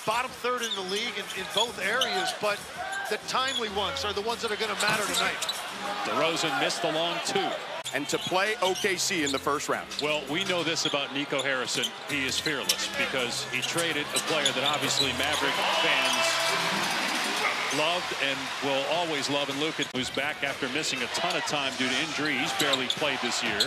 bottom third in the league in both areas, but the timely ones are the ones that are going to matter tonight. DeRozan missed the long two. And to play OKC in the first round. Well, we know this about Nico Harrison. He is fearless because he traded a player that obviously Maverick fans loved and will always love in Luka, who's back after missing a ton of time due to injury. He's barely played this year.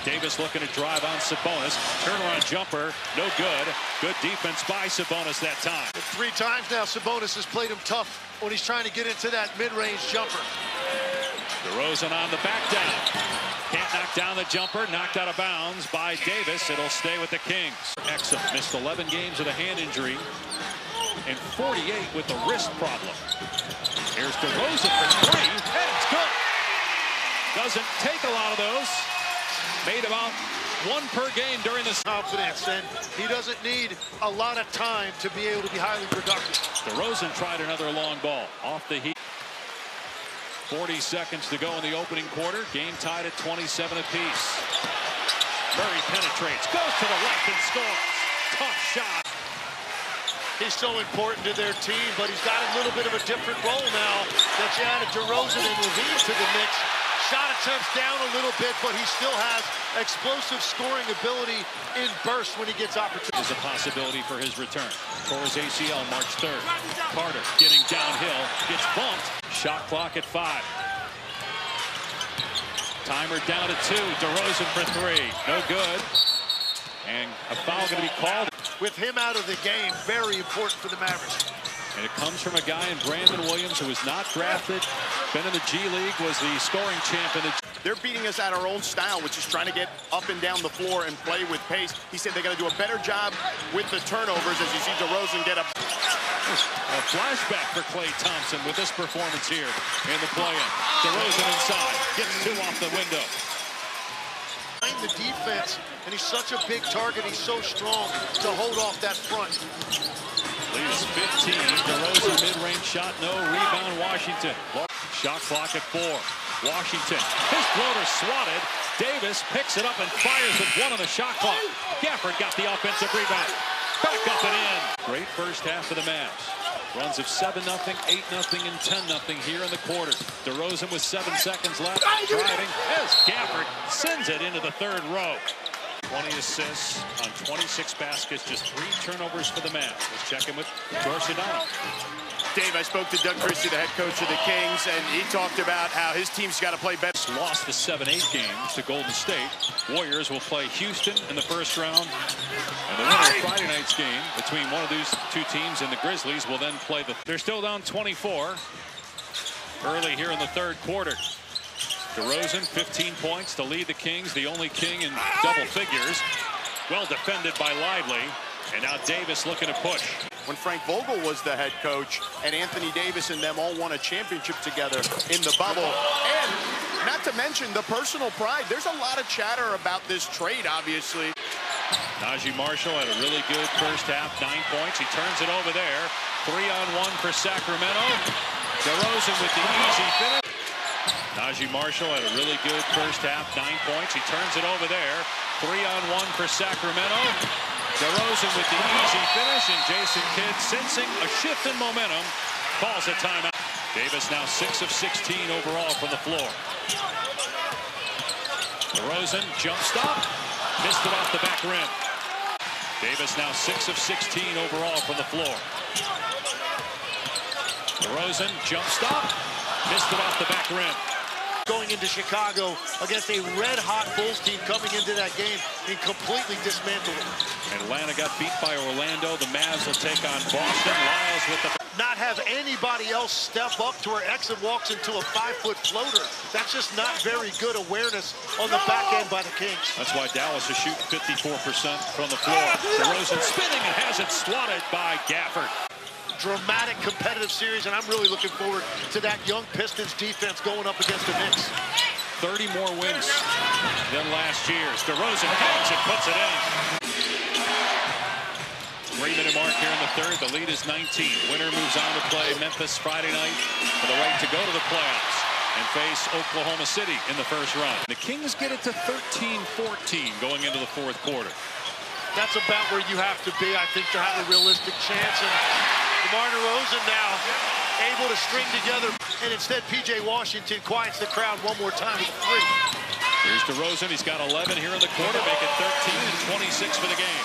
Davis looking to drive on Sabonis. Turnaround jumper, no good. Good defense by Sabonis that time. 3 times now Sabonis has played him tough when he's trying to get into that mid-range jumper. DeRozan on the back down. Can't knock down the jumper, knocked out of bounds by Davis. It'll stay with the Kings. Exum missed 11 games with a hand injury and 48 with a wrist problem. Here's DeRozan for 3, and it's good. Doesn't take a lot of those. Made about 1 per game during this. Confidence, and he doesn't need a lot of time to be able to be highly productive. DeRozan tried another long ball off the heat. 40 seconds to go in the opening quarter. Game tied at 27 apiece. Murray penetrates, goes to the left and scores. Tough shot. He's so important to their team, but he's got a little bit of a different role now that you added DeRozan and Levine to the mix. Shot attempts down a little bit, but he still has explosive scoring ability in bursts when he gets opportunity. There's a possibility for his return. Tore his ACL March 3rd. Carter getting downhill, gets bumped. Shot clock at 5. Timer down to 2. DeRozan for 3. No good. And a foul going to be called. With him out of the game, very important for the Mavericks. And it comes from a guy in Brandon Williams who was not drafted, been in the G League, was the scoring champ in the... They're beating us at our own style, which is trying to get up and down the floor and play with pace. He said they got to do a better job with the turnovers as you see DeRozan get up. A flashback for Klay Thompson with this performance here in the play-in. DeRozan inside, gets 2 off the window. The defense, and he's such a big target. He's so strong to hold off that front. Lead is 15. DeRozan mid-range shot, no rebound. Washington. Shot clock at 4. Washington, his floater swatted. Davis picks it up and fires with 1 on the shot clock. Gafford got the offensive rebound. Back up and in. Great first half for the Mavs. Runs of 7-0, 8-0, and 10-0 here in the quarter. DeRozan with 7 seconds left. Driving as Gafford sends it into the 3rd row. 20 assists on 26 baskets, just 3 turnovers for the Mavs. Let's check in with George Sedano. Dave, I spoke to Doug Christie, the head coach of the Kings, and he talked about how his team's got to play better. Lost the 7-8 games to Golden State. Warriors will play Houston in the first round. And the winner of Friday night's game between one of these 2 teams and the Grizzlies will then play the... They're still down 24 early here in the 3rd quarter. DeRozan, 15 points to lead the Kings, the only King in double figures. Well defended by Lively. And now Davis looking to push. When Frank Vogel was the head coach and Anthony Davis and them all won a championship together in the bubble. And not to mention the personal pride. There's a lot of chatter about this trade, obviously. Najee Marshall had a really good first half, 9 points. He turns it over there. 3-on-1 for Sacramento. DeRozan with the easy finish. Najee Marshall had a really good first half, 9 points. He turns it over there. 3-on-1 for Sacramento. DeRozan with the easy finish, and Jason Kidd, sensing a shift in momentum, calls a timeout. Davis now 6 of 16 overall from the floor. DeRozan, jump stop, missed it off the back rim. Davis now 6 of 16 overall from the floor. DeRozan, jump stop, missed it off the back rim. Going into Chicago against a red-hot Bulls team coming into that game and completely dismantled it. Atlanta got beat by Orlando. The Mavs will take on Boston. Lyles with the... Not have anybody else step up to where Exum walks into a 5-foot floater. That's just not very good awareness on the back end by the Kings. That's why Dallas is shooting 54% from the floor. DeRozan spinning and has it swatted by Gafford. Dramatic competitive series, and I'm really looking forward to that young Pistons defense going up against the Knicks. 30 more wins than last year's. DeRozan hangs and puts it in. 3-minute mark here in the 3rd. The lead is 19. Winner moves on to play Memphis Friday night for the right to go to the playoffs and face Oklahoma City in the first round. The Kings get it to 13-14 going into the 4th quarter. That's about where you have to be, I think, to have a realistic chance. And DeMar DeRozan now able to string together. And instead, P.J. Washington quiets the crowd one more time with a three. Here's DeRozan. He's got 11 here in the quarter, make it 13 and 26 for the game.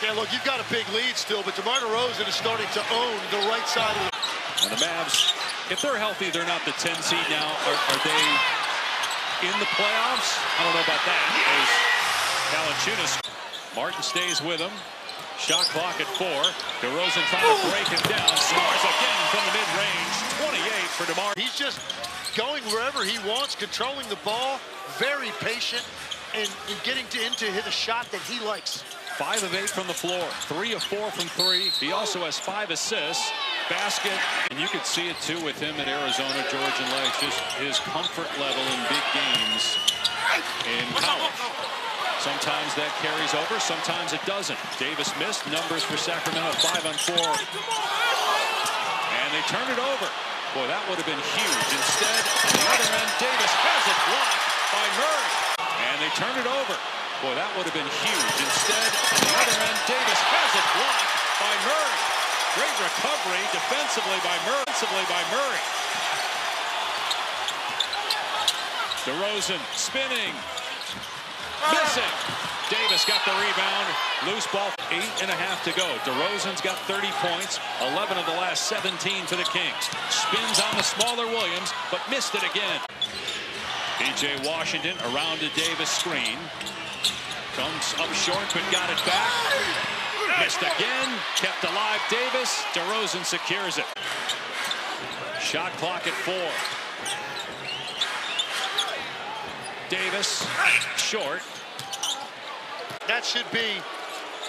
Yeah, look, you've got a big lead still, but DeMar DeRozan is starting to own the right side of the... And the Mavs, if they're healthy, they're not the 10 seed now. Are they in the playoffs? I don't know about that. As Valanciunas, Martin stays with him. Shot clock at 4. DeRozan trying to break him down. Scores again from the mid-range. 28 for DeMar. He's just going wherever he wants, controlling the ball, very patient, and getting into hit a shot that he likes. 5 of 8 from the floor. 3 of 4 from 3. He also has 5 assists. Basket. And you could see it, too, with him at Arizona, George and Legs. Just his comfort level in big games in college. Sometimes that carries over, sometimes it doesn't. Davis missed. Numbers for Sacramento, 5 on 4. And they turn it over. Boy, that would have been huge. Instead, on the other end, Davis has it blocked by Murray. And they turn it over. Boy, that would have been huge. Instead, on the other end, Davis has it blocked by Murray. Great recovery defensively by Murray. DeRozan spinning. Missing. Davis got the rebound. Loose ball. 8.5 to go. DeRozan's got 30 points. 11 of the last 17 for the Kings. Spins on the smaller Williams, but missed it again. P.J. Washington around to Davis screen. Comes up short, but got it back. Missed again. Kept alive Davis. DeRozan secures it. Shot clock at 4. Davis, short. That should be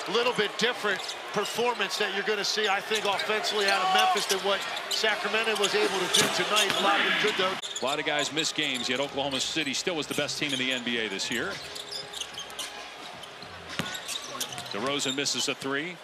a little bit different performance that you're going to see, I think, offensively out of Memphis than what Sacramento was able to do tonight. A lot of them good, though. A lot of guys miss games, yet Oklahoma City still was the best team in the NBA this year. DeRozan misses a 3.